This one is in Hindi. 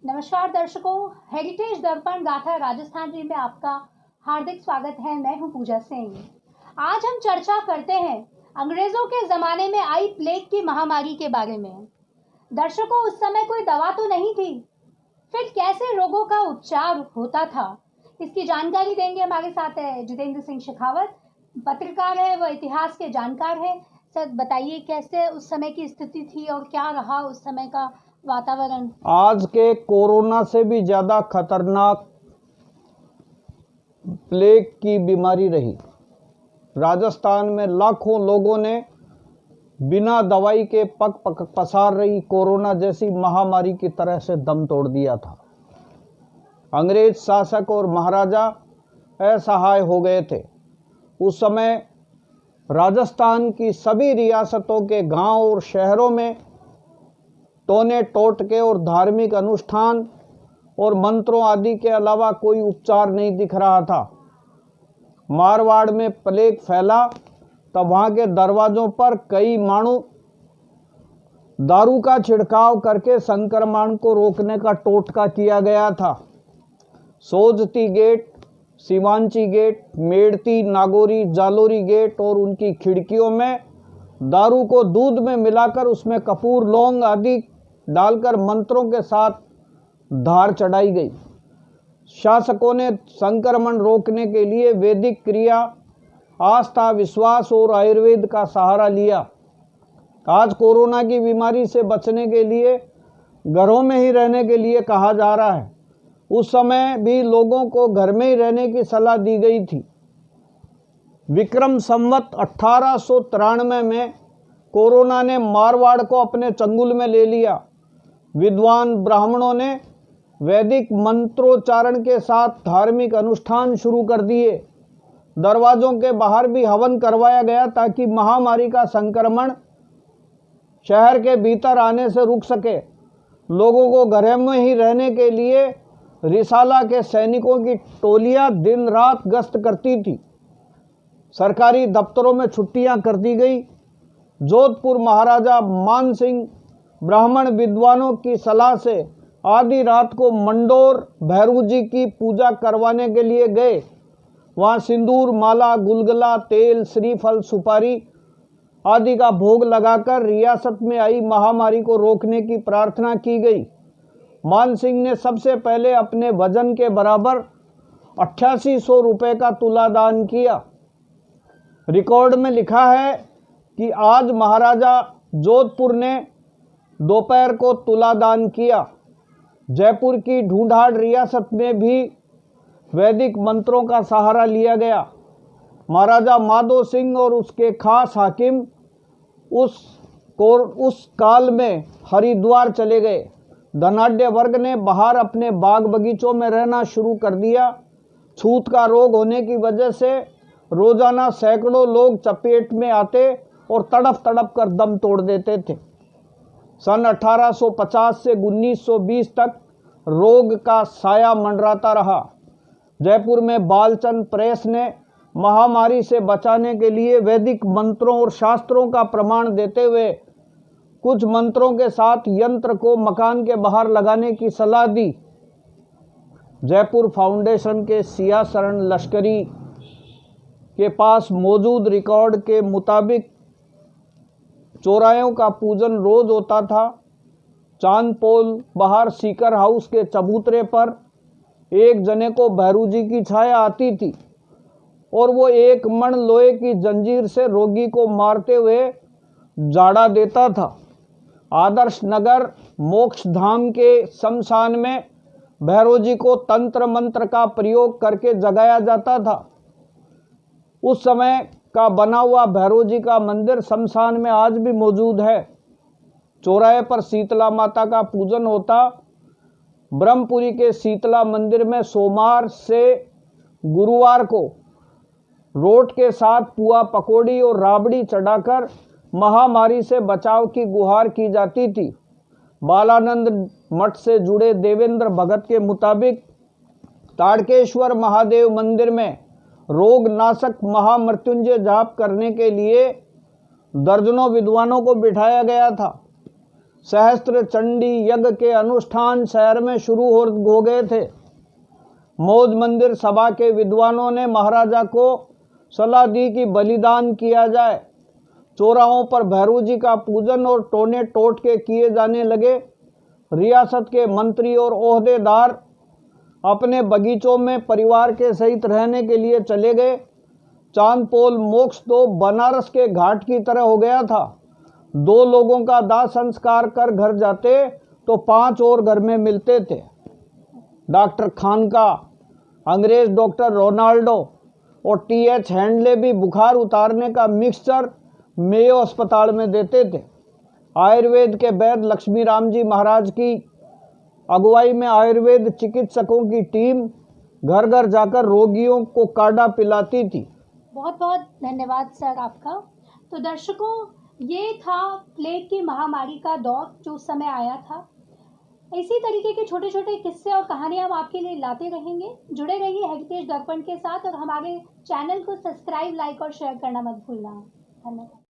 नमस्कार दर्शकों, हेरिटेज दर्पण गाथा राजस्थान जी में आपका हार्दिक स्वागत है। मैं हूं पूजा सिंह। आज हम चर्चा करते हैं अंग्रेजों के ज़माने में आई प्लेग की महामारी के बारे में। दर्शकों, उस समय कोई दवा तो नहीं थी, फिर कैसे रोगों का उपचार होता था, इसकी जानकारी देंगे। हमारे साथ है जितेंद्र सिंह शेखावत, पत्रकार है, वह इतिहास के जानकार है। सर बताइए, कैसे उस समय की स्थिति थी और क्या रहा उस समय का वातावरण? आज के कोरोना से भी ज़्यादा खतरनाक प्लेग की बीमारी रही। राजस्थान में लाखों लोगों ने बिना दवाई के पक पसार रही कोरोना जैसी महामारी की तरह से दम तोड़ दिया था। अंग्रेज शासक और महाराजा असहाय हो गए थे। उस समय राजस्थान की सभी रियासतों के गांव और शहरों में टोने टोटके और धार्मिक अनुष्ठान और मंत्रों आदि के अलावा कोई उपचार नहीं दिख रहा था। मारवाड़ में प्लेग फैला तब वहाँ के दरवाजों पर कई मानू दारू का छिड़काव करके संक्रमण को रोकने का टोटका किया गया था। Sojati gate, Siwanchi gate, Merti, Nagori, Jalori gate और उनकी खिड़कियों में दारू को दूध में मिलाकर उसमें कपूर, लौंग आदि डालकर मंत्रों के साथ धार चढ़ाई गई। शासकों ने संक्रमण रोकने के लिए वैदिक क्रिया, आस्था, विश्वास और आयुर्वेद का सहारा लिया। आज कोरोना की बीमारी से बचने के लिए घरों में ही रहने के लिए कहा जा रहा है। उस समय भी लोगों को घर में ही रहने की सलाह दी गई थी। विक्रम संवत 1893 में कोरोना ने मारवाड़ को अपने चंगुल में ले लिया। विद्वान ब्राह्मणों ने वैदिक मंत्रोच्चारण के साथ धार्मिक अनुष्ठान शुरू कर दिए। दरवाजों के बाहर भी हवन करवाया गया ताकि महामारी का संक्रमण शहर के भीतर आने से रुक सके। लोगों को घर में ही रहने के लिए रिसाला के सैनिकों की टोलियां दिन रात गश्त करती थी। सरकारी दफ्तरों में छुट्टियां कर दी गई। जोधपुर महाराजा मान सिंह ब्राह्मण विद्वानों की सलाह से आधी रात को मंडोर भैरू जी की पूजा करवाने के लिए गए। वहाँ सिंदूर, माला, गुलगुला, तेल, श्रीफल, सुपारी आदि का भोग लगाकर रियासत में आई महामारी को रोकने की प्रार्थना की गई। मान सिंह ने सबसे पहले अपने वजन के बराबर 8800 रुपये का तुला दान किया। रिकॉर्ड में लिखा है कि आज महाराजा जोधपुर ने दोपहर को तुला दान किया। जयपुर की ढूंढाड़ रियासत में भी वैदिक मंत्रों का सहारा लिया गया। महाराजा माधो सिंह और उसके खास हाकिम उस काल में हरिद्वार चले गए। धनाढ्य वर्ग ने बाहर अपने बाग बगीचों में रहना शुरू कर दिया। छूत का रोग होने की वजह से रोजाना सैकड़ों लोग चपेट में आते और तड़प तड़प कर दम तोड़ देते थे। सन 1850 से 1920 तक रोग का साया मंडराता रहा। जयपुर में बालचंद प्रेस ने महामारी से बचाने के लिए वैदिक मंत्रों और शास्त्रों का प्रमाण देते हुए कुछ मंत्रों के साथ यंत्र को मकान के बाहर लगाने की सलाह दी। जयपुर फाउंडेशन के सिया शरण लश्करी के पास मौजूद रिकॉर्ड के मुताबिक चौरायों का पूजन रोज होता था। चांदपोल बाहर सीकर हाउस के चबूतरे पर एक जने को भैरू जी की छाया आती थी और वो एक मण लोहे की जंजीर से रोगी को मारते हुए जाड़ा देता था। आदर्श नगर मोक्ष धाम के शमशान में भैरू जी को तंत्र मंत्र का प्रयोग करके जगाया जाता था। उस समय का बना हुआ भैरव जी का मंदिर शमशान में आज भी मौजूद है। चौराहे पर शीतला माता का पूजन होता। ब्रह्मपुरी के शीतला मंदिर में सोमवार से गुरुवार को रोट के साथ पुआ, पकौड़ी और राबड़ी चढ़ाकर महामारी से बचाव की गुहार की जाती थी। बालानंद मठ से जुड़े देवेंद्र भगत के मुताबिक ताड़केश्वर महादेव मंदिर में रोग नाशक महामृत्युंजय जाप करने के लिए दर्जनों विद्वानों को बिठाया गया था। सहस्त्र चंडी यज्ञ के अनुष्ठान शहर में शुरू हो गए थे। मौज मंदिर सभा के विद्वानों ने महाराजा को सलाह दी कि बलिदान किया जाए। चौराहों पर भैरू जी का पूजन और टोने टोट के किए जाने लगे। रियासत के मंत्री और ओहदेदार अपने बगीचों में परिवार के सहित रहने के लिए चले गए। चांदपोल मोक्ष तो बनारस के घाट की तरह हो गया था। 2 लोगों का दाह संस्कार कर घर जाते तो 5 और घर में मिलते थे। डॉक्टर खानका, अंग्रेज डॉक्टर रोनाल्डो और TH हैंडले भी बुखार उतारने का मिक्सचर मेयो अस्पताल में देते थे। आयुर्वेद के वैद्य लक्ष्मी राम जी महाराज की अगुवाई में आयुर्वेद चिकित्सकों की टीम घर घर जाकर रोगियों को काढ़ा पिलाती थी। बहुत बहुत धन्यवाद सर आपका। तो दर्शकों, ये था प्लेग की महामारी का दौर जो उस समय आया था। इसी तरीके के छोटे छोटे किस्से और कहानियाँ हम आपके लिए लाते रहेंगे। जुड़े रहिए हेरिटेज दर्पण के साथ और हमारे चैनल को सब्सक्राइब, लाइक और शेयर करना मत भूलना। धन्यवाद।